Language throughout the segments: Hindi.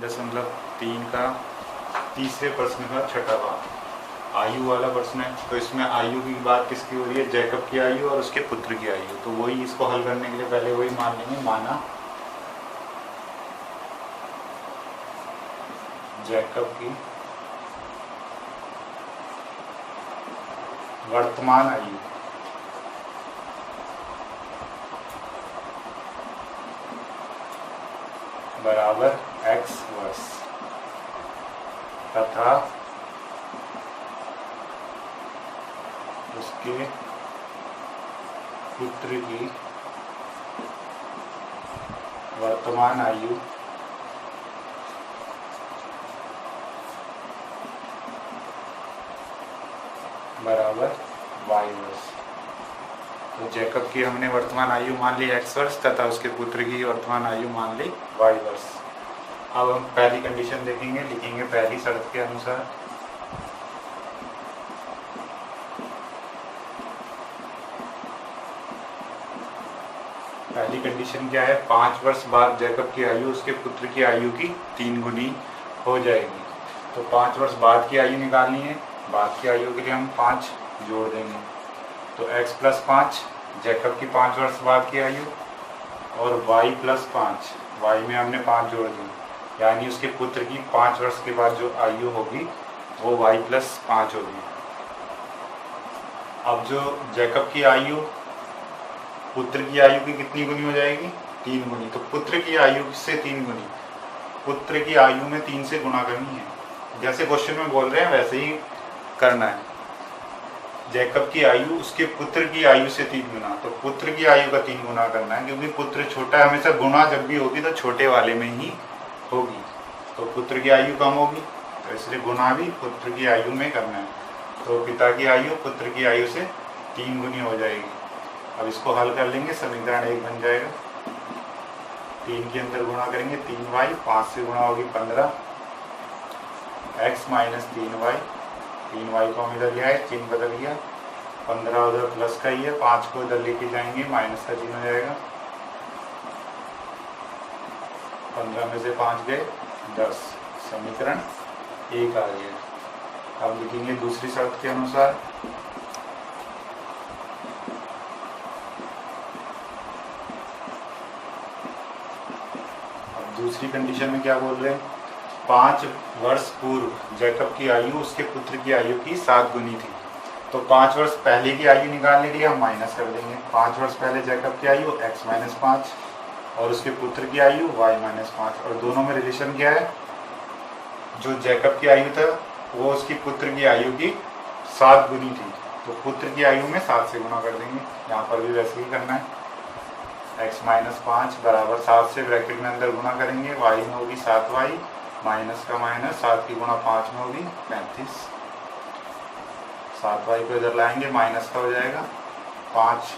3.3 का तीसरे प्रश्न का छठा भाग आयु वाला प्रश्न है। तो इसमें आयु की बात किसकी हो रही है? जैकब की आयु और उसके पुत्र की आयु। तो वही इसको हल करने के लिए पहले वही मान लेंगे। माना जैकब की वर्तमान आयु बराबर x वर्ष तथा उसके पुत्र की वर्तमान आयु बराबर y वर्ष। तो जैकब की हमने वर्तमान आयु मान ली x वर्ष तथा उसके पुत्र की वर्तमान आयु मान ली y वर्ष। अब हम पहली कंडीशन देखेंगे, लिखेंगे पहली शर्त के अनुसार पहली कंडीशन क्या है? 5 वर्ष बाद जैकब की आयु उसके पुत्र की आयु की 3 गुनी हो जाएगी। तो 5 वर्ष बाद की आयु निकालनी है। बाद की आयु के लिए हम 5 जोड़ देंगे। तो x प्लस 5 जैकब की 5 वर्ष बाद की आयु और y प्लस 5 y में हमने 5 जोड़ दी, यानी उसके पुत्र की 5 वर्ष के बाद जो आयु होगी वो y प्लस 5 होगी। अब जो जैकब की आयु पुत्र की आयु की कितनी गुनी हो जाएगी? 3 गुनी। तो पुत्र की आयु से 3 गुनी, पुत्र की आयु में 3 से गुना करनी है। जैसे क्वेश्चन में बोल रहे हैं वैसे ही करना है। जैकब की आयु उसके पुत्र की आयु से 3 गुना, तो पुत्र की आयु का 3 गुना करना है, क्योंकि पुत्र छोटा है। हमेशा गुणा जब भी होगी तो छोटे वाले में ही होगी। तो पुत्र की आयु कम होगी तो इसलिए गुणा भी पुत्र की आयु में करना है। तो पिता की आयु पुत्र की आयु से 3 गुनी हो जाएगी। अब इसको हल कर लेंगे, समीकरण 1 बन जाएगा। 3 के अंदर गुणा करेंगे 3y, 5 से गुणा होगी 15, x माइनस 3y, 3y को हम इधर ले आए, चिन्ह बदल गया, 15 उधर प्लस का ही है, 5 को इधर लेके जाएंगे माइनस का चिन्ह हो जाएगा। 15 में से 5 गए 10, समीकरण 1 आ गया। अब लिखेंगे दूसरी शर्त के अनुसार दूसरी कंडीशन में क्या बोल रहे हैं? 5 वर्ष पूर्व जैकब की आयु उसके पुत्र की आयु की 7 गुनी थी। तो 5 वर्ष पहले की आयु निकालने के लिए हम माइनस कर देंगे। 5 वर्ष पहले जैकब की आयु x माइनस 5 और उसके पुत्र की आयु y माइनस 5। और दोनों में रिलेशन क्या है? जो जैकब की आयु था वो उसकी पुत्र की आयु की 7 गुनी थी, तो पुत्र की आयु में 7 से गुना कर देंगे। यहाँ पर भी वैसे ही करना है। x माइनस 5 बराबर 7 से ब्रैकेट में अंदर गुना करेंगे, y में होगी 7y, माइनस का माइनस, 7 की गुणा 5 में होगी 35। 7y को इधर लाएंगे, माइनस का हो जाएगा 5,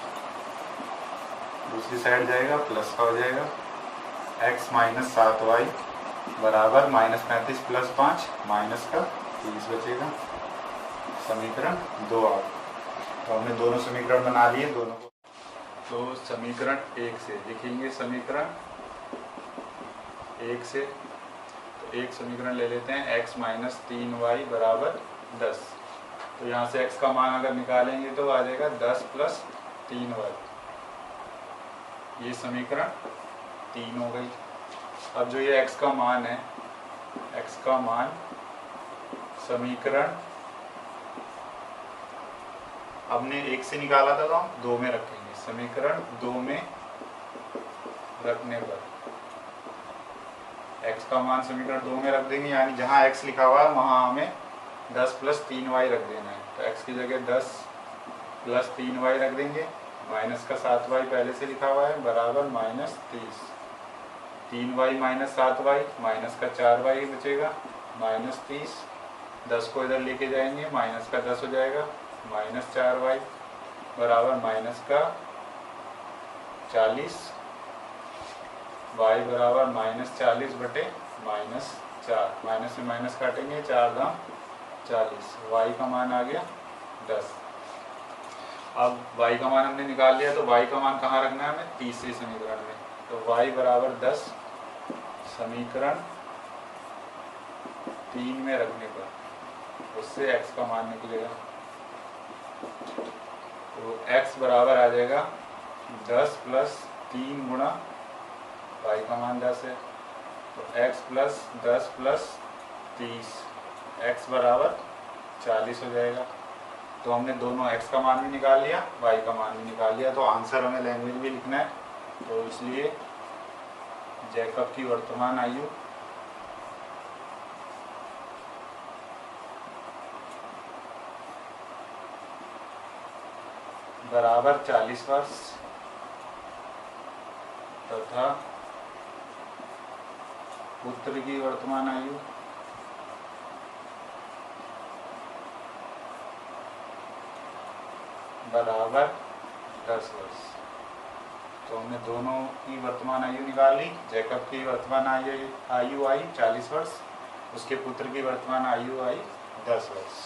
दूसरी साइड जाएगा प्लस का हो जाएगा। x माइनस 7y बराबर माइनस 35 प्लस 5 माइनस का 30 बचेगा। समीकरण 2 आ गया। तो हमने दोनों समीकरण बना लिए दोनों को। तो समीकरण 1 से लिखेंगे, समीकरण 1 से तो एक समीकरण ले लेते हैं, x माइनस 3y बराबर 10। तो यहाँ से x का मान अगर निकालेंगे तो आ जाएगा 10 प्लस 3y। ये समीकरण 3 हो गई। अब जो ये x का मान है, x का मान समीकरण हमने 1 से निकाला था तो हम 2 में रखेंगे। समीकरण 2 में रखने पर x का मान समीकरण 2 में रख देंगे, यानी जहाँ x लिखा हुआ है वहाँ हमें 10 प्लस 3y रख देना है। तो x की जगह 10 प्लस 3y रख देंगे, माइनस का 7y पहले से लिखा हुआ है बराबर minus 30। 3y minus 7y, minus का 4y बचेगा माइनस 30। 10 को इधर लेके जाएंगे, माइनस का 10 हो जाएगा माइनस 4y बराबर माइनस का 40, y बराबर माइनस 40 बटे माइनस 4। माइनस में माइनस काटेंगे, 4 दाम 40, y का मान आ गया 10। अब y का मान हमने निकाल लिया, तो y का मान कहाँ रखना है हमें? तीसरे समीकरण में। तो y बराबर 10, समीकरण 3 में रखने पर उससे x का मान निकलेगा। तो x बराबर आ जाएगा 10 + 3 गुणा y का मान 10 है, तो x + 10 + 30, x बराबर 40 हो जाएगा। तो हमने दोनों x का मान भी निकाल लिया, y का मान भी निकाल लिया। तो आंसर हमें लैंग्वेज भी लिखना है, तो इसलिए जैकब की वर्तमान आयु बराबर 40 वर्ष तथा पुत्र की वर्तमान आयु बराबर 10 वर्ष। तो हमने दोनों की वर्तमान आयु निकाल ली। जैकब की वर्तमान आयु आई 40 वर्ष, उसके पुत्र की वर्तमान आयु आई 10 वर्ष।